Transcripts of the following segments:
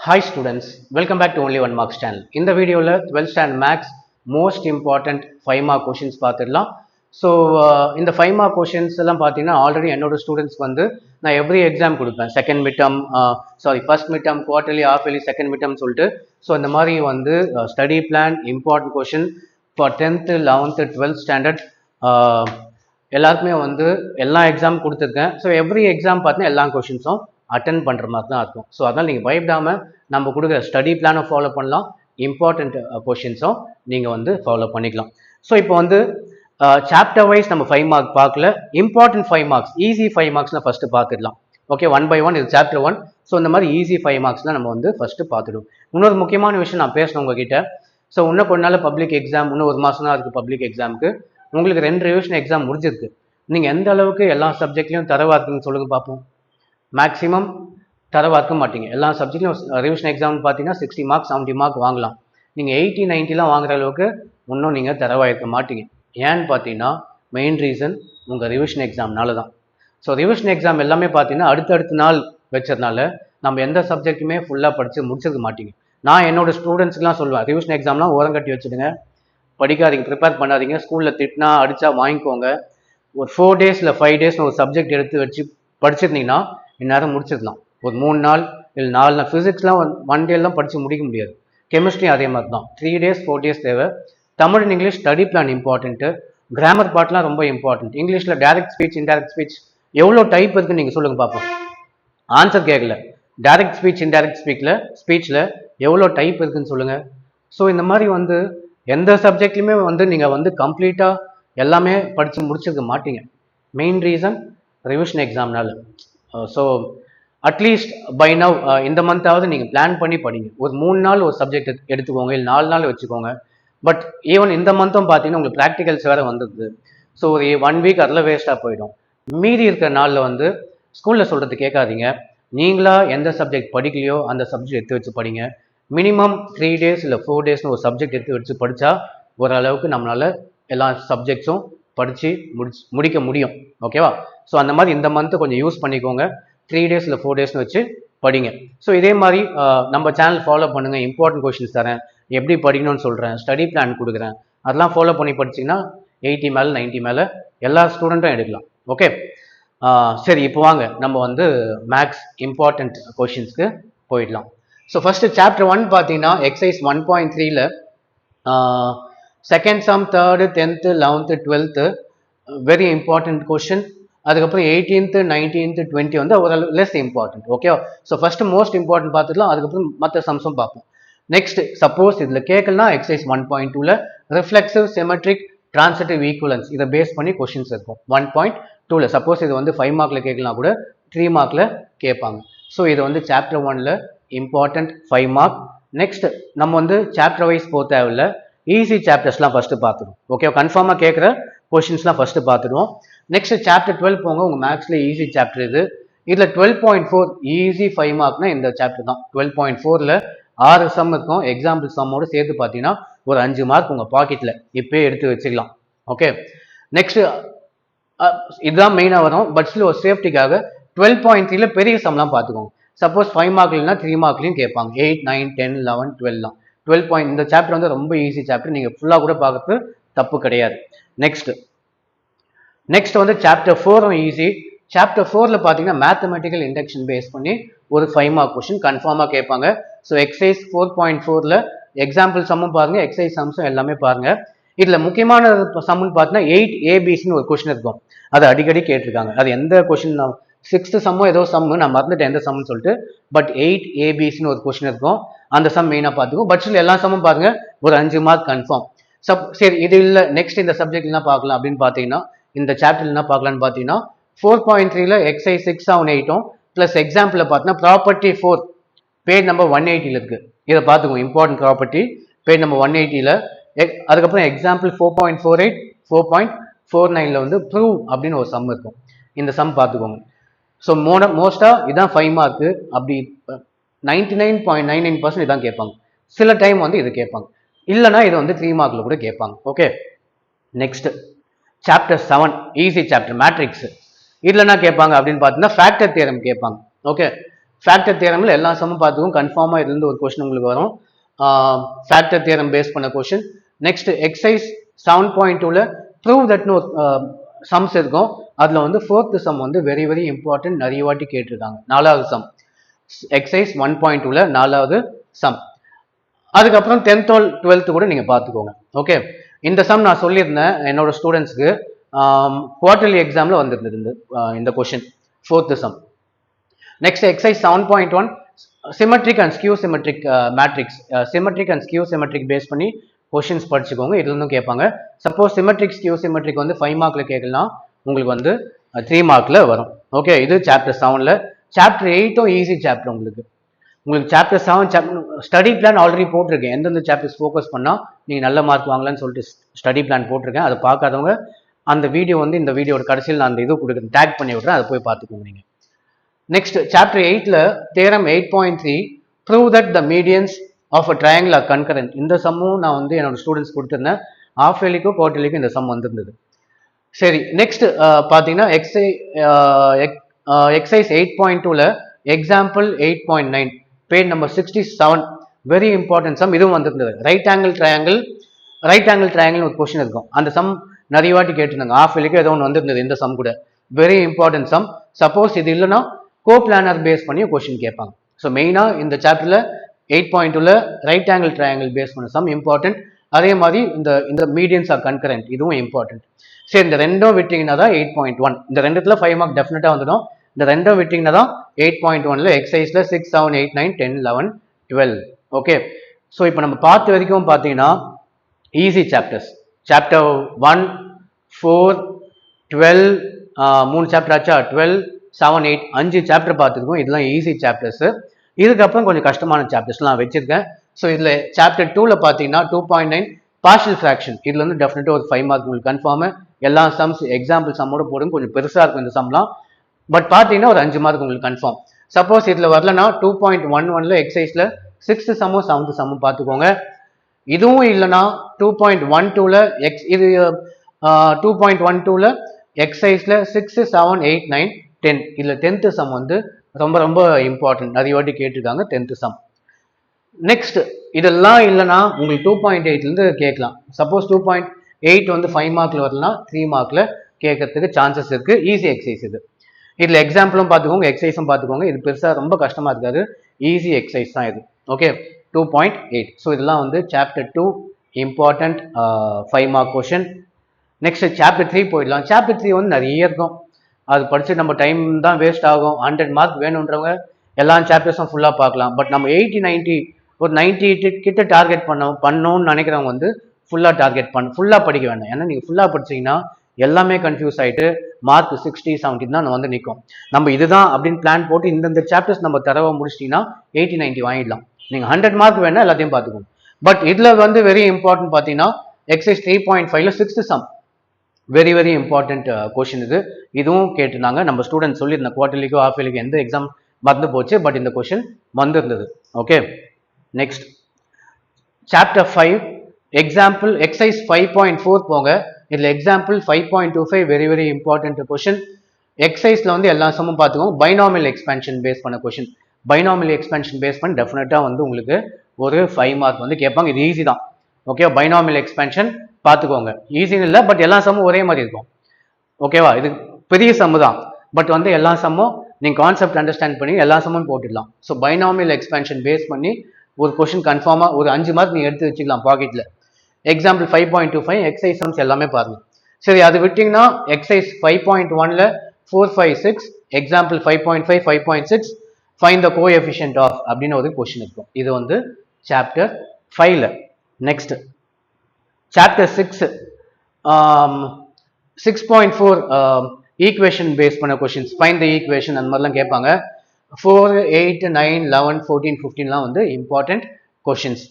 Hi students, welcome back to Only One Marks channel. In the video, 12th standard Maths most important 5 mark questions பார்த்துடலாம். So இந்த 5 mark questions எல்லாம் பார்த்தீங்கன்னா already என்னோட ஸ்டூடெண்ட்ஸ்க்கு வந்து நான் எவ்ரி எக்ஸாம் கொடுப்பேன். Second midterm first midterm, quarterly, half yearly, second midterm சொல்லிட்டு. ஸோ இந்த மாதிரி வந்து study plan important question for 10th 11th 12th standard எல்லாருக்குமே வந்து எல்லா எக்ஸாம் கொடுத்துருக்கேன். ஸோ எவ்ரி எக்ஸாம் பார்த்தீங்கன்னா எல்லா கொஷின்ஸும் அட்டன் பண்ணுற மாதிரி தான் இருக்கும். ஸோ அதனால் நீங்கள் பயப்படாமல் நம்ம கொடுக்குற ஸ்டடி பிளானை ஃபாலோ பண்ணலாம், இம்பார்ட்டண்ட் கொஷின்ஸும் நீங்கள் வந்து ஃபாலோ பண்ணிக்கலாம். ஸோ இப்போ வந்து சாப்டர் வைஸ் நம்ம 5 மார்க் பார்க்கல, இம்பார்ட்டன்ட் 5 மார்க்ஸ், ஈஸி 5 மார்க்ஸ்லாம் ஃபஸ்ட்டு பார்த்துடலாம். ஓகே, 1 by 1 இது சாப்டர் 1. ஸோ இந்த மாதிரி ஈஸி 5 மார்க்ஸ்லாம் நம்ம வந்து ஃபஸ்ட்டு பார்த்துடுவோம். இன்னொரு முக்கியமான விஷயம் நான் பேசணும் உங்ககிட்ட. ஸோ இன்னும் கொஞ்ச நாள் பப்ளிக் எக்ஸாம், இன்னும் ஒரு மாதம் தான் இருக்குது பப்ளிக் எக்ஸாமுக்கு. உங்களுக்கு 2 ரிவிஷன் எக்ஸாம் முடிஞ்சிருக்கு. நீங்கள் எந்த அளவுக்கு எல்லா சப்ஜெக்ட்லையும் தரவா இருக்குன்னு சொல்லுங்கள் பார்ப்போம். மேக்ஸிமம் தரவா இருக்க மாட்டீங்க. எல்லா சப்ஜெக்ட்லையும் ரிவிஷன் எக்ஸாம்னு பார்த்தீங்கன்னா 60 மார்க் 70 மார்க் வாங்கலாம். நீங்கள் 80 90லாம் வாங்குற அளவுக்கு இன்னும் நீங்கள் தரவா இருக்க மாட்டீங்க. ஏன்னு பார்த்தீங்கன்னா மெயின் ரீசன் உங்கள் ரிவிஷன் எக்ஸாம்னால தான். ஸோ ரிவிஷன் எக்ஸாம் எல்லாமே பார்த்தீங்கன்னா அடுத்தடுத்த நாள் வச்சதுனால நம்ம எந்த சப்ஜெக்ட்டுமே ஃபுல்லாக படித்து முடிச்சிருக்க மாட்டீங்க. நான் என்னோட ஸ்டூடெண்ட்ஸ்க்குலாம் சொல்லுவேன், ரிவிஷன் எக்ஸாம்லாம் ஓரங்கட்டி வச்சுடுங்க, படிக்காதீங்க, ப்ரிப்பேர் பண்ணாதீங்க, ஸ்கூலில் திட்டினா அடித்தா வாங்கிக்கோங்க. ஒரு 4 days இல்லை 5 days ஒரு சப்ஜெக்ட் எடுத்து வச்சு படிச்சிருந்தீங்கன்னா இந்நேரம் முடிச்சிடலாம். ஒரு 3 நாள் இல்லை 4 நாள். ஃபிசிக்ஸ்லாம் 1 டேலாம் படித்து முடிக்க முடியாது. கெமிஸ்ட்ரி அதே மாதிரி தான், 3 days 4 days தேவை. Tamil and English study plan important, grammar பார்ட்லாம் ரொம்ப இம்பார்ட்டன்ட். இங்கிலீஷில் டைரக்ட் ஸ்பீச், இன்டைரக்ட் ஸ்பீச் எவ்வளோ டைப் இருக்குன்னு நீங்கள் சொல்லுங்கள் பார்ப்போம். ஆன்சர் கேட்கல, டைரக்ட் ஸ்பீச் இன்டைரக்ட் ஸ்பீச்சில் எவ்வளோ டைப் இருக்குன்னு சொல்லுங்கள். ஸோ இந்த மாதிரி வந்து எந்த சப்ஜெக்ட்லையுமே வந்து நீங்கள் வந்து கம்ப்ளீட்டாக எல்லாமே படித்து முடிச்சிருக்க மாட்டீங்க. மெயின் ரீசன் ரிவிஷன் எக்ஸாம்னால. ஸோ அட்லீஸ்ட் பை நவ் இந்த மந்தாவது நீங்கள் பிளான் பண்ணி படிங்க. ஒரு 3 நாள் ஒரு சப்ஜெக்ட் எடுத்துக்கோங்க, இல்லை 4 நாள் வச்சுக்கோங்க. பட் ஈவன் இந்த மந்த்தும் பார்த்தீங்கன்னா உங்களுக்கு ப்ராக்டிகல்ஸ் வேறு வந்துடுது. ஸோ ஒரு 1 வீக் அதில் வேஸ்ட்டாக போயிடும். மீதி இருக்கிற நாளில் வந்து ஸ்கூலில் சொல்கிறது கேட்காதீங்க. நீங்களாக எந்த சப்ஜெக்ட் படிக்கலையோ அந்த சப்ஜெக்ட் எடுத்து வச்சு படிங்க. மினிமம் 3 days இல்லை 4 daysனு ஒரு சப்ஜெக்ட் எடுத்து வச்சு படித்தா ஓரளவுக்கு நம்மளால் எல்லா சப்ஜெக்ட்ஸும் படித்து முடிக்க முடியும். ஓகேவா? ஸோ அந்த மாதிரி இந்த மந்த்து கொஞ்சம் யூஸ் பண்ணிக்கோங்க. 3 days இல்லை 4 daysனு வச்சு படிங்க. ஸோ இதே மாதிரி நம்ம சேனல் ஃபாலோ பண்ணுங்கள். இம்பார்ட்டன்ட் கொஷின்ஸ் தரேன், எப்படி படிக்கணும்னு சொல்கிறேன், ஸ்டடி பிளான் கொடுக்குறேன். அதெல்லாம் ஃபாலோ பண்ணி படிச்சிங்கன்னா 80 மேலே 90 மேலே எல்லா ஸ்டூடெண்ட்டும் எடுக்கலாம். ஓகே, சரி இப்போ வாங்க நம்ம வந்து மேக்ஸ் இம்பார்ட்டன்ட் கொஷின்ஸ்க்கு போயிடலாம். ஸோ ஃபஸ்ட்டு சாப்டர் 1 பார்த்தீங்கன்னா எக்ஸசைஸ் 1.3ல் second sum, third, 10th 11th 12th very important question. அதுக்கப்புறம் 18th 19th 20 வந்து ஒரு less important. Okay, so first most important பார்த்துக்கலாம், அதுக்கப்புறம் மற்ற சம்ஸும் பார்ப்போம். நெக்ஸ்ட் சப்போஸ் இதில் கேட்கலனா எக்ஸசைஸ் 1.2ல் ரிஃப்ளெக்சிவ் சிமெட்ரிக் டிரான்சிட்டிவ் ஈக்குவலன்ஸ் இதை பேஸ் பண்ணி கொஷின்ஸ் இருக்கும். 1.2ல் சப்போஸ் இது வந்து 5 மார்க்கில் கேட்கலாம் கூட 3 மார்க்கில் கேட்பாங்க. ஸோ இது வந்து சாப்டர் 1ல் இம்பார்ட்டன்ட் 5 மார்க். நெக்ஸ்ட் நம்ம வந்து சாப்டர் வைஸ் போக தேவையில்லை, ஈஸி சாப்டர்ஸ்லாம் ஃபஸ்ட்டு பார்த்துடும். ஓகே, கன்ஃபார்மாக கேட்குற கொஷின்ஸ்லாம் ஃபஸ்ட்டு பார்த்துடுவோம். நெக்ஸ்ட் சாப்டர் 12 போங்க, உங்கள் மேக்ஸில் ஈஸி சாப்டர் இது. இதில் 12.4 ஈஸி 5 மார்க்னா இந்த சாப்டர் தான். 12.4ல் 6 சம் இருக்கும். எக்ஸாம்பிள் சம்மோடு சேர்த்து பார்த்தீங்கன்னா ஒரு 5 மார்க் உங்கள் பாக்கெட்டில் இப்போயே எடுத்து வச்சுக்கலாம். ஓகே, நெக்ஸ்ட் இதுதான் மெயினாக வரும். பட் ஸ்டில் ஒரு சேஃப்டிக்காக 12.3ல் பெரிய சம்லாம் பார்த்துக்கோங்க. சப்போஸ் 5 மார்க்லாம் 3 மார்க்லையும் கேட்பாங்க. 8 9 10 11 12லாம் 12 இந்த சாப்டர் வந்து ரொம்ப ஈஸி சாப்டர், நீங்கள் ஃபுல்லாக கூட பார்க்கறது தப்பு கிடையாது. நெக்ஸ்ட் வந்து சாப்டர் 4 ஈஸி. சாப்டர் 4ல் பார்த்தீங்கன்னா மேத்தமெட்டிக்கல் இண்டக்ஷன் பேஸ் பண்ணி ஒரு 5 மார்க் கொஷின் கன்ஃபார்மாக கேட்பாங்க. ஸோ எக்ஸசைஸ் 4.4ல் எக்ஸாம்பிள் சம்மும் பாருங்கள், எக்ஸசைஸ் சம்ஸும் எல்லாமே பாருங்கள். இதில் முக்கியமான சம்முன்னு பார்த்தீங்கன்னா 8 ABCன்னு ஒரு கொஷின் இருக்கும். அது அடிக்கடி கேட்டிருக்காங்க. அது எந்த கொஷின், 6th சம்மோ ஏதோ சம்மு, நான் மறந்துட்டேன் எந்த சம்னு சொல்லிட்டு. பட் 8 ABCன்னு ஒரு கொஷின் இருக்கும். அந்த சம் மெயினாக பார்த்துக்கும். பட் ஸ்டில் எல்லா சம்மும் பாருங்கள், ஒரு 5 மார்க் கன்ஃபார்ம். சரி இது இல்லை, நெக்ஸ்ட் இந்த சப்ஜெக்ட் என்ன பார்க்கலாம் அப்படின்னு பார்த்தீங்கன்னா, இந்த சாப்டர் என்ன பார்க்கலான்னு பார்த்தீங்கன்னா 4.3ல் எக்ஸசைஸ் 6 7 8 ப்ளஸ் எக்ஸாம்பிளில் பார்த்தீங்கன்னா ப்ராப்பர்ட்டி 4 பேஜ் நம்பர் 180ல் இருக்குது. இதை பார்த்துக்கோங்க, இம்பார்ட்டன்ட் ப்ராப்பர்ட்டி பேஜ் நம்பர் 180ல். அதுக்கப்புறம் எக்ஸாம்பிள் 4.48 4.49ல் வந்து ப்ரூவ் அப்படின்னு ஒரு சம் இருக்கும். இந்த சம் பார்த்துக்கோங்க. ஸோ மோஸ்ட்டாக இதான் 5 மார்க்கு. அப்படி 99.99% இதான் கேட்பாங்க. சில டைம் வந்து இது கேட்பாங்க, இல்லைனா இது வந்து 3 மார்க்கில் கூட கேட்பாங்க. Okay, next chapter 7 easy chapter matrix. இதில் என்ன கேட்பாங்க அப்படின்னு பார்த்தீங்கன்னா ஃபேக்டர் தியரம் கேட்பாங்க. ஓகே, ஃபேக்டர் தியரமில் எல்லா சம்மும் பார்த்துக்கும் கன்ஃபார்மாக இதுலேருந்து ஒரு கொஸ்டின் உங்களுக்கு வரும். ஃபேக்டர் தியரம் பேஸ் பண்ண கொஸ்டின். நெக்ஸ்ட் எக்ஸசைஸ் 7.2ல ப்ரூவ் தட்னு ஒரு சம்ஸ் இருக்கும். அதில் வந்து ஃபோர்த்து சம் வந்து வெரி வெரி இம்பார்ட்டன்ட், நிறைய வாட்டி கேட்டிருக்காங்க. 4வது சம் எக்ஸசைஸ் 1.2ல 4வது சம். அதுக்கப்புறம் 10th or 12th கூட நீங்கள் பார்த்துக்கோங்க. ஓகே, இந்த சம் நான் சொல்லியிருந்தேன் என்னோட ஸ்டூடெண்ட்ஸ்க்கு குவார்டர்லி எக்ஸாமில் வந்திருந்தது இந்த question, fourth sum. Next exercise 7.1 symmetric and skew symmetric matrix. Symmetric and skew symmetric base பண்ணி கொஷின்ஸ் படிச்சுக்கோங்க. இதுல இருந்தும் கேட்பாங்க. சப்போஸ் சிமெட்ரிக் ஸ்கியூ சிமெட்ரிக் வந்து 5 மார்க்ல கேட்கலாம், உங்களுக்கு வந்து 3 மார்க்ல வரும். ஓகே, இது சாப்டர் 7ல. சாப்டர் 8ம் ஈஸி சாப்டர். உங்களுக்கு சாப்டர் 7 ஸ்டடி பிளான் ஆல்ரெடி போட்டிருக்கேன். எந்தெந்த சாப்டர்ஸ் ஃபோக்கஸ் பண்ணால் நீங்கள் நல்ல மார்க் வாங்கலாம்னு சொல்லிட்டு ஸ்டடி பிளான் போட்டிருக்கேன். அதை பார்க்காதவங்க அந்த வீடியோ வந்து இந்த வீடியோட கடைசியில் நான் அந்த இது கொடுக்குறேன், டேக் பண்ணி விட்றேன், அதை போய் பார்த்துக்கோங்க நீங்கள். நெக்ஸ்ட் சாப்டர் 8ல theorem 8.3 prove that the medians of a triangle are concurrent. இந்த சம்மும் நான் வந்து என்னோட ஸ்டூடெண்ட்ஸ் கொடுத்துருந்தேன். ஆஃப் இயர்லிக்கும் குவார்டர்லிக்கும் இந்த சம் வந்திருந்தது. சரி, நெக்ஸ்ட் பார்த்தீங்கன்னா எக்ஸசைஸ் 8.2ல example 8.9 page number 67 very important sum. இதுவும் வந்திருந்தது. ரைட் ஆங்கிள் ட்ரையாங்கிள் ஒரு கொஸ்டின் இருக்கும். அந்த சம் நிறைய வாட்டி கேட்டிருந்தாங்க. ஆஃப் இயர்லிக்கு ஏதோ ஒன்று வந்திருந்தது இந்த சம் கூட. Very important some. சப்போஸ் இது இல்லைன்னா கோபிளானர் பேஸ் பண்ணி கொஸ்டின் கேட்பாங்க. ஸோ மெயினாக இந்த சாப்டர்ல 8.2ல ரைட் ஆங்கிள் ட்ரையாங்கிள் பேஸ் பண்ண சம் இம்பார்ட்டன்ட். அதே மாதிரி இந்த மீடியன்ஸ் ஆர் கன்கரண்ட் இதுவும் இம்பார்ட்டன்ட். சரி, இந்த ரெண்டும் விட்டீங்கன்னா தான் 8.1. இந்த ரெண்டுத்துல 5 மார்க் டெஃபினட்டா வந்துடும். இந்த ரெண்டும் விட்டீங்கன்னா தான் 8.1ல எக்ஸசைஸ்ல 6, 7, 8, 9, 10, 11, 12. ஓகே, ஸோ இப்போ நம்ம பார்த்த வரைக்கும் பார்த்தீங்கன்னா ஈஸி சாப்டர்ஸ். சாப்டர் 1, 4, 12, 3 சாப்டர் ஆச்சா, 12, 7, 8, 5 சாப்டர் பார்த்துருக்கோம். இதெல்லாம் ஈஸி சாப்டர்ஸ். இதுக்கப்புறம் கொஞ்சம் கஷ்டமான சாப்டர்ஸ்லாம் வச்சிருக்கேன். ஸோ இதில் சாப்டர் 2ல பார்த்தீங்கன்னா 2.9 பார்ஷியல் ஃப்ராக்ஷன். இதுல வந்து டெஃபினட்டாக ஒரு 5 மார்க் உங்களுக்கு கன்ஃபார்ம். எல்லா சம்ஸ் எக்ஸாம்பிள் சம்மோட போடுங்க, கொஞ்சம் பெருசாக இருக்கும் இந்த சம்லாம். பட் பார்த்தீங்கன்னா ஒரு 5 மார்க் உங்களுக்கு கன்ஃபார்ம். சப்போஸ் இதில் வரலன்னா 2.11ல எக்ஸசைஸ்ல 6th சம்மும் 7th சம்மும் பார்த்துக்கோங்க. இதுவும் இல்லைன்னா 2.12ல இது 2.12ல எக்ஸசைஸ்ல 6, 7, 8, 9, 10. இதுல 10th சம் வந்து ரொம்ப ரொம்ப இம்பார்ட்டன்ட், நிறைய வாட்டி கேட்டிருக்காங்க 10th சம். நெக்ஸ்ட் இதெல்லாம் இல்லைன்னா உங்களுக்கு 2.8லேருந்து கேட்கலாம். சப்போஸ் 2.8 வந்து 5 மார்க்ல வரலாம், 3 மார்க்ல கேட்கறதுக்கு சான்சஸ் இருக்கு. ஈஸி எக்ஸசைஸ் இது. இதுல எக்ஸாம்பிளும் பார்த்துக்கோங்க, எக்ஸசைஸும் பார்த்துக்கோங்க. இது பெருசாக ரொம்ப கஷ்டமா இருக்காது, ஈஸி எக்ஸசைஸ் தான் இது. ஓகே, 2.8. ஸோ இதெல்லாம் வந்து chapter 2 important 5 mark question. Next chapter 3 போயிடலாம். சாப்டர் 3 வந்து நிறைய இருக்கும். அது படிச்சு நம்ம டைம் தான் வேஸ்ட் ஆகும். 100 மார்க் வேணுன்றவங்க எல்லா சாப்டர்ஸும் ஃபுல்லாக பார்க்கலாம். பட் நம்ம 80, 90 ஒரு 90 கிட்ட டார்கெட் பண்ணணும்னு நினைக்கிறவங்க வந்து ஃபுல்லாக படிக்க வேண்டாம். ஏன்னா நீங்கள் ஃபுல்லாக படிச்சீங்கன்னா எல்லாமே கன்ஃபியூஸ் ஆகிட்டு மார்க் 60, 70 தான் வந்து நிற்கும். நம்ம இதுதான் அப்படின்னு பிளான் போட்டு இந்தந்த சாப்டர்ஸ் நம்ம தரவை முடிச்சிட்டிங்கன்னா 80, 90 வாங்கிடலாம். நீங்கள் 100 மார்க் வேணா எல்லாத்தையும் பார்த்துக்கோங்க. பட் இதில் வந்து வெரி இம்பார்ட்டன்ட் பார்த்தீங்கன்னா எக்ஸசைஸ் 3.5ல 6th sum very very important question இது. இதுவும் கேட்டுருந்தாங்க. நம்ம ஸ்டூடெண்ட் சொல்லியிருந்த குவார்டர்லிக்கோ ஆஃப் இயர்லிக்கோ எந்த எக்ஸாம் மறந்து போச்சு, பட் இந்த கொஷின் வந்திருந்தது. Okay, next chapter 5 example exercise 5.4 போங்க. இதில் example 5.25 very very important question. எக்ஸசைஸ்ல வந்து எல்லா சமும் பார்த்துக்கோங்க. பைனாமியல் எக்ஸ்பென்ஷன் பேஸ் பண்ண கொஷின். பைனாமியல் எக்ஸ்பென்ஷன் பேஸ் பண்ணி டெஃபினட்டாக வந்து உங்களுக்கு ஒரு 5 மார்க் வந்து கேட்பாங்க. இது ஈஸி தான். ஓகே, பைனாமியல் எக்ஸ்பென்ஷன் பார்த்துக்கோங்க. ஈஸின்னு இல்லை, பட் எல்லா சம்மும் ஒரே மாதிரி இருக்கும். ஓகேவா, இது பெரிய சம்மு தான், பட் வந்து எல்லா சம்மும் நீங்கள் கான்செப்ட் அண்டர்ஸ்டாண்ட் பண்ணி எல்லா சம்மும் போட்டுடலாம். ஸோ பைனாமியல் எக்ஸ்பென்ஷன் பேஸ் பண்ணி ஒரு கொஷின் கன்ஃபார்மாக ஒரு 5 மார்க் நீங்கள் எடுத்து வச்சுக்கலாம் பாக்கெட்டில். எக்ஸாம்பிள் 5.25 எக்ஸசைஸ் சம்ஸ் எல்லாமே பாருங்க. சரி, அது விட்டிங்கன்னா எக்ஸசைஸ் 5.1ல 4, 5, 6 example 5.5, 5.6 find the coefficient of அப்படின்னு ஒரு கொஷின் இருக்கும். இது வந்து சாப்டர் 5ல. நெக்ஸ்ட் சாப்டர் 6 6.4 ஈக்குவேஷன் பேஸ் பண்ண கொஷின்ஸ். ஃபைண்ட் த ஈக்குவேஷன் அந்த மாதிரிலாம் கேட்பாங்க. 4, 8, 9, 11, 14, 15லாம் வந்து இம்பார்ட்டன்ட் கொஷின்ஸ்.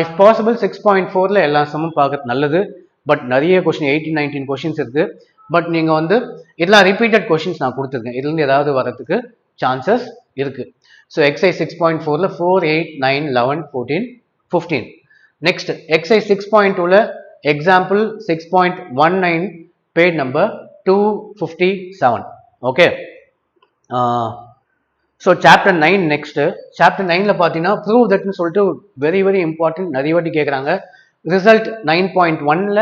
இஃப் பாசிபிள் 6.4ல எல்லா சம்மும் பார்க்கறது நல்லது. பட் நிறைய கொஷின் 18, 19 கொஷின்ஸ் இருக்கு. பட் நீங்க வந்து இதெல்லாம் ரிப்பீட்டட் கொஷின்ஸ் நான் கொடுத்துருக்கேன். இதுலேருந்து ஏதாவது வரதுக்கு சான்சஸ் இருக்கு. ஸோ எக்ஸசைஸ் 6.4ல 4, 8, 9, 11, 14, 15. நெக்ஸ்ட் எக்ஸசைஸ் 6.2ல example 6.19 page number 257. Okay, so chapter 9 next. Chapter 9ல பார்த்தீங்கன்னா ப்ரூவ் தட்னு சொல்லிட்டு வெரி வெரி இம்பார்ட்டன்ட், நிறைய வாட்டி கேட்குறாங்க. ரிசல்ட் 9.1ல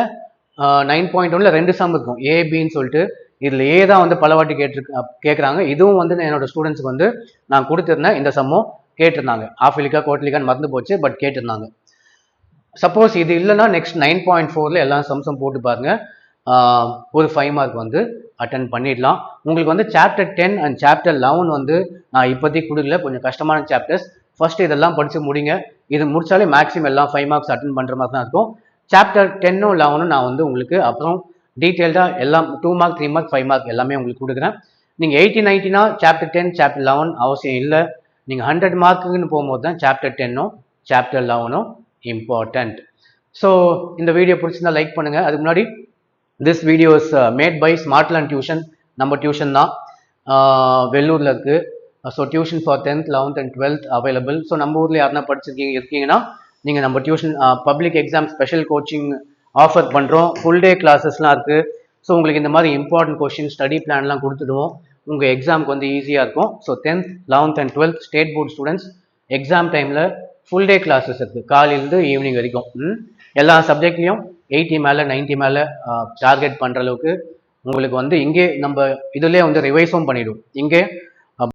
9.1ல 2 சம் இருக்கும், ஏபின்னு சொல்லிட்டு. இதில் ஏ தான் வந்து பல வாட்டி கேட்குறாங்க. இதுவும் வந்து என்னோட ஸ்டூடெண்ட்ஸ்க்கு வந்து நான் கொடுத்துருந்தேன். இந்த சம்மும் கேட்டிருந்தாங்க. ஆஃபிலிக்கா கோட்லிக்கான்னு மறந்து போச்சு, பட் கேட்டிருந்தாங்க. சப்போஸ் இது இல்லைன்னா நெக்ஸ்ட் 9.4ல எல்லா சம்ஸும் போட்டு பாருங்க. ஒரு 5 மார்க் வந்து அட்டன் பண்ணிடலாம். உங்களுக்கு வந்து சாப்டர் 10 அண்ட் சாப்டர் 11 வந்து நான் இப்போதைக்கு கொடுக்கல, கொஞ்சம் கஷ்டமான சாப்டர்ஸ். ஃபர்ஸ்ட் இதெல்லாம் படிச்சு முடிங்க. இது முடிச்சாலே மேக்ஸிமம் எல்லாம் 5 மார்க்ஸ் அட்டன் பண்ணுற மாதிரி தான் இருக்கும். சாப்டர் 10ம் 11ம் நான் வந்து உங்களுக்கு அப்புறம் டீட்டெயில்டாக எல்லாம் 2 மார்க் 3 மார்க் 5 மார்க் எல்லாமே உங்களுக்கு கொடுக்குறேன். நீங்கள் 80-90னா சாப்டர் 10 சாப்டர் 11 அவசியம் இல்லை. நீங்கள் 100 மார்க்குன்னு போகும்போது தான் சாப்டர் 10ம் சாப்டர் 11ம் இம்பார்ட்டன்ட். ஸோ இந்த வீடியோ பிடிச்சிருந்தா லைக் பண்ணுங்க. அதுக்கு முன்னாடி this video is made by smart learn tuition. நம்ம டியூஷன் தான், வெள்ளூரில் இருக்குது. So tuition for 10th 11th and 12th available. So நம்ம ஊரில் யாருன்னா இருக்கீங்கன்னா நீங்கள் நம்ம tuition public exam special coaching offer பண்ணுறோம். ஃபுல் டே கிளாஸஸ்லாம் இருக்குது. ஸோ உங்களுக்கு இந்த மாதிரி இம்பார்ட்டன்ட் கொஷின் ஸ்டடி பிளான்லாம் கொடுத்துடுவோம். உங்கள் எக்ஸாமுக்கு வந்து ஈஸியாக இருக்கும். So 10th 11th and 12th state board students exam டைமில் ஃபுல் டே கிளாஸஸ் இருக்குது, காலையிலேருந்து ஈவினிங் வரைக்கும். எல்லா சப்ஜெக்ட்லேயும் 80 மேலே 90 மேலே டார்கெட் பண்ணுற அளவுக்கு உங்களுக்கு வந்து இங்கே நம்ம இதுலேயே வந்து ரிவைஸும் பண்ணிவிடும். இங்கே